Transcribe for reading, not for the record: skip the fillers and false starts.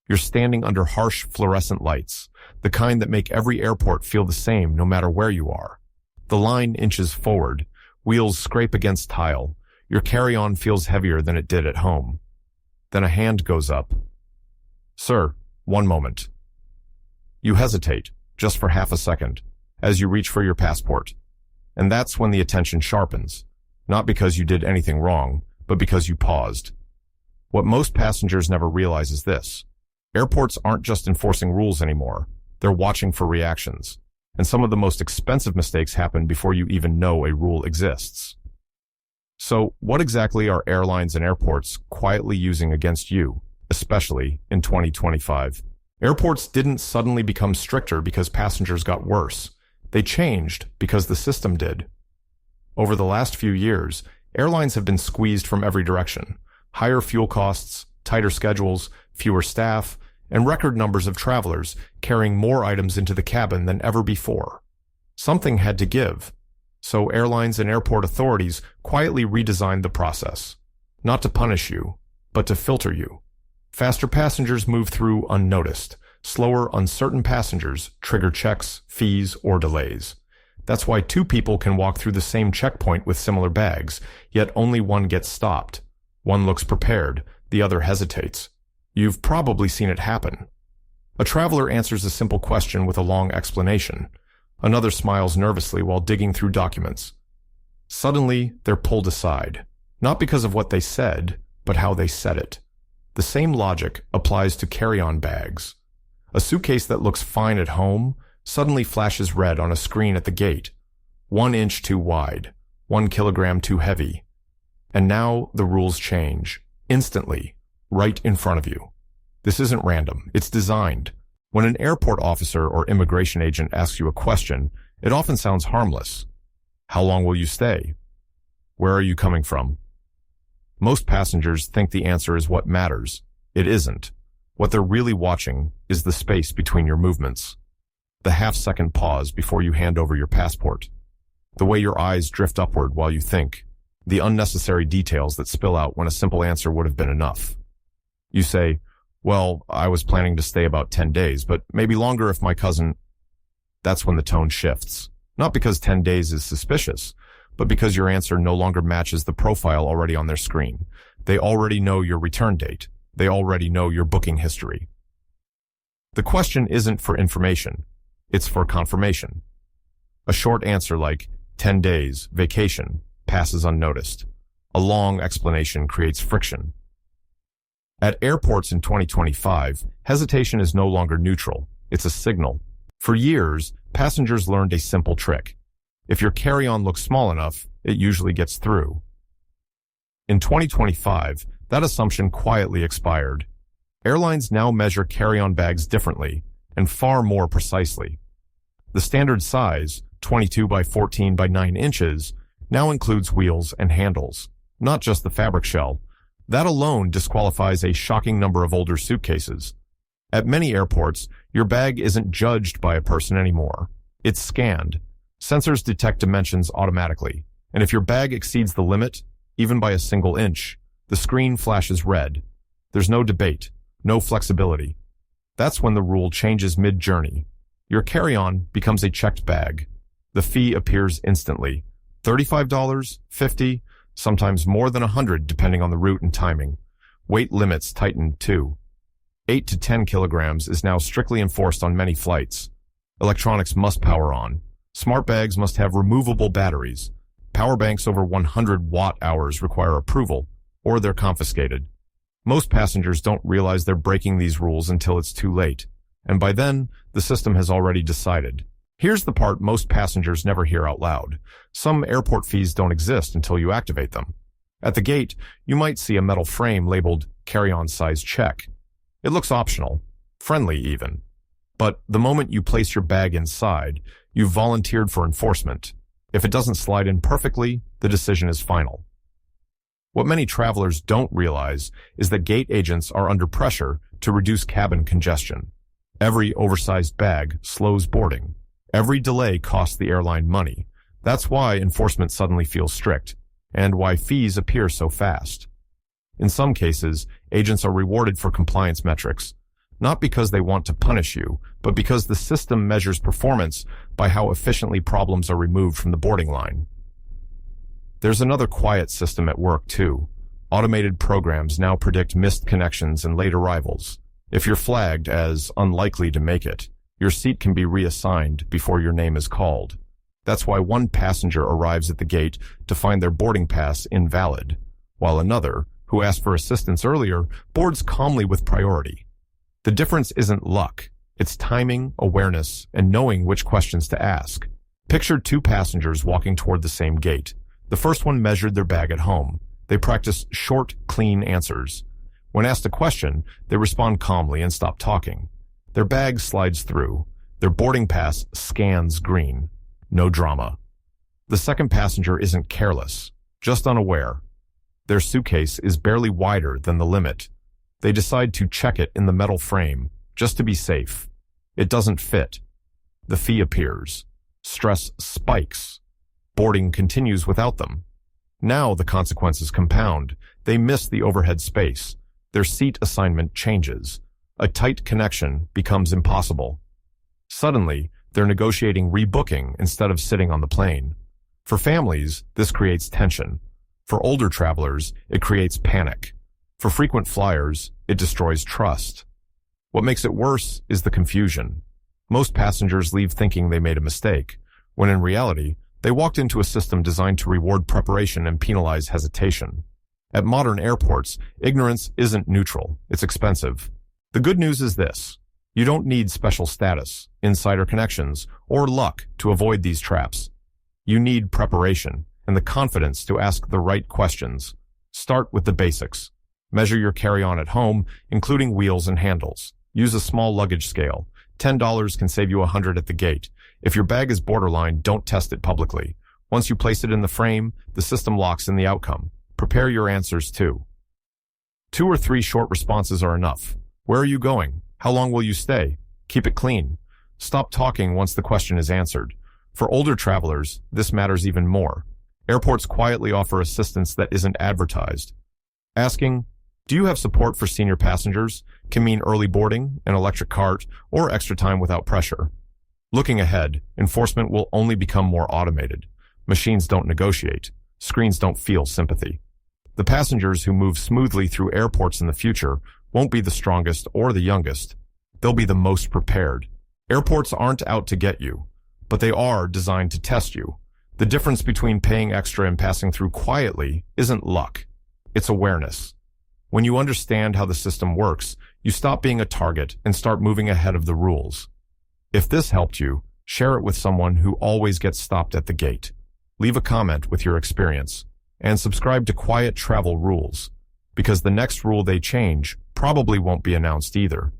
You're standing under harsh fluorescent lights, the kind that make every airport feel the same no matter where you are. The line inches forward, wheels scrape against tile. Your carry-on feels heavier than it did at home. Then a hand goes up. "Sir, one moment." You hesitate, just for half a second, as you reach for your passport. And that's when the attention sharpens, not because you did anything wrong, but because you paused. What most passengers never realize is this. Airports aren't just enforcing rules anymore. They're watching for reactions. And some of the most expensive mistakes happen before you even know a rule exists. So, what exactly are airlines and airports quietly using against you, especially in 2025? Airports didn't suddenly become stricter because passengers got worse. They changed because the system did. Over the last few years, airlines have been squeezed from every direction. Higher fuel costs, tighter schedules, fewer staff, and record numbers of travelers carrying more items into the cabin than ever before. Something had to give. So airlines and airport authorities quietly redesigned the process. Not to punish you, but to filter you. Faster passengers move through unnoticed. Slower, uncertain passengers trigger checks, fees, or delays. That's why two people can walk through the same checkpoint with similar bags, yet only one gets stopped. One looks prepared, the other hesitates. You've probably seen it happen. A traveler answers a simple question with a long explanation. Another smiles nervously while digging through documents. Suddenly, they're pulled aside. Not because of what they said, but how they said it. The same logic applies to carry-on bags. A suitcase that looks fine at home suddenly flashes red on a screen at the gate. 1 inch too wide, 1 kilogram too heavy. And now the rules change, instantly, right in front of you. This isn't random, it's designed. When an airport officer or immigration agent asks you a question, it often sounds harmless. How long will you stay? Where are you coming from? Most passengers think the answer is what matters. It isn't. What they're really watching is the space between your movements. The half-second pause before you hand over your passport. The way your eyes drift upward while you think. The unnecessary details that spill out when a simple answer would have been enough. You say, "Well, I was planning to stay about 10 days, but maybe longer if my cousin..." That's when the tone shifts. Not because 10 days is suspicious, but because your answer no longer matches the profile already on their screen. They already know your return date. They already know your booking history. The question isn't for information. It's for confirmation. A short answer like 10 days, vacation, passes unnoticed. A long explanation creates friction. At airports in 2025, hesitation is no longer neutral. It's a signal. For years, passengers learned a simple trick. If your carry-on looks small enough, it usually gets through. In 2025, that assumption quietly expired. Airlines now measure carry-on bags differently and far more precisely. The standard size, 22 by 14 by 9 inches, now includes wheels and handles, not just the fabric shell. That alone disqualifies a shocking number of older suitcases. At many airports, your bag isn't judged by a person anymore. It's scanned. Sensors detect dimensions automatically, and if your bag exceeds the limit, even by a single inch, the screen flashes red. There's no debate, no flexibility. That's when the rule changes mid-journey. Your carry-on becomes a checked bag. The fee appears instantly. $35, $50, sometimes more than $100 depending on the route and timing. Weight limits tightened too. 8 to 10 kilograms is now strictly enforced on many flights. Electronics must power on. Smart bags must have removable batteries. Power banks over 100 watt-hours require approval, or they're confiscated. Most passengers don't realize they're breaking these rules until it's too late, and by then, the system has already decided. Here's the part most passengers never hear out loud. Some airport fees don't exist until you activate them. At the gate, you might see a metal frame labeled carry-on size check. It looks optional, friendly even. But the moment you place your bag inside, you've volunteered for enforcement. If it doesn't slide in perfectly, the decision is final. What many travelers don't realize is that gate agents are under pressure to reduce cabin congestion. Every oversized bag slows boarding. Every delay costs the airline money. That's why enforcement suddenly feels strict, and why fees appear so fast. In some cases, agents are rewarded for compliance metrics. Not because they want to punish you, but because the system measures performance by how efficiently problems are removed from the boarding line. There's another quiet system at work too. Automated programs now predict missed connections and late arrivals. If you're flagged as unlikely to make it, your seat can be reassigned before your name is called. That's why one passenger arrives at the gate to find their boarding pass invalid, while another, who asked for assistance earlier, boards calmly with priority. The difference isn't luck. It's timing, awareness, and knowing which questions to ask. Picture two passengers walking toward the same gate. The first one measured their bag at home. They practice short, clean answers. When asked a question, they respond calmly and stop talking. Their bag slides through. Their boarding pass scans green. No drama. The second passenger isn't careless, just unaware. Their suitcase is barely wider than the limit. They decide to check it in the metal frame, just to be safe. It doesn't fit. The fee appears. Stress spikes. Boarding continues without them. Now the consequences compound. They miss the overhead space. Their seat assignment changes. A tight connection becomes impossible. Suddenly, they're negotiating rebooking instead of sitting on the plane. For families, this creates tension. For older travelers, it creates panic. For frequent flyers, it destroys trust. What makes it worse is the confusion. Most passengers leave thinking they made a mistake, when in reality, they walked into a system designed to reward preparation and penalize hesitation. At modern airports, ignorance isn't neutral, it's expensive. The good news is this: you don't need special status, insider connections, or luck to avoid these traps. You need preparation and the confidence to ask the right questions. Start with the basics. Measure your carry-on at home, including wheels and handles. Use a small luggage scale. $10 can save you $100 at the gate. If your bag is borderline, don't test it publicly. Once you place it in the frame, the system locks in the outcome. Prepare your answers too. 2 or 3 short responses are enough. Where are you going? How long will you stay? Keep it clean. Stop talking once the question is answered. For older travelers, this matters even more. Airports quietly offer assistance that isn't advertised. Asking, "Do you have support for senior passengers?" can mean early boarding, an electric cart, or extra time without pressure. Looking ahead, enforcement will only become more automated. Machines don't negotiate. Screens don't feel sympathy. The passengers who move smoothly through airports in the future won't be the strongest or the youngest. They'll be the most prepared. Airports aren't out to get you, but they are designed to test you. The difference between paying extra and passing through quietly isn't luck. It's awareness. When you understand how the system works, you stop being a target and start moving ahead of the rules. If this helped you, share it with someone who always gets stopped at the gate. Leave a comment with your experience, and subscribe to Quiet Travel Rules, because the next rule they change probably won't be announced either.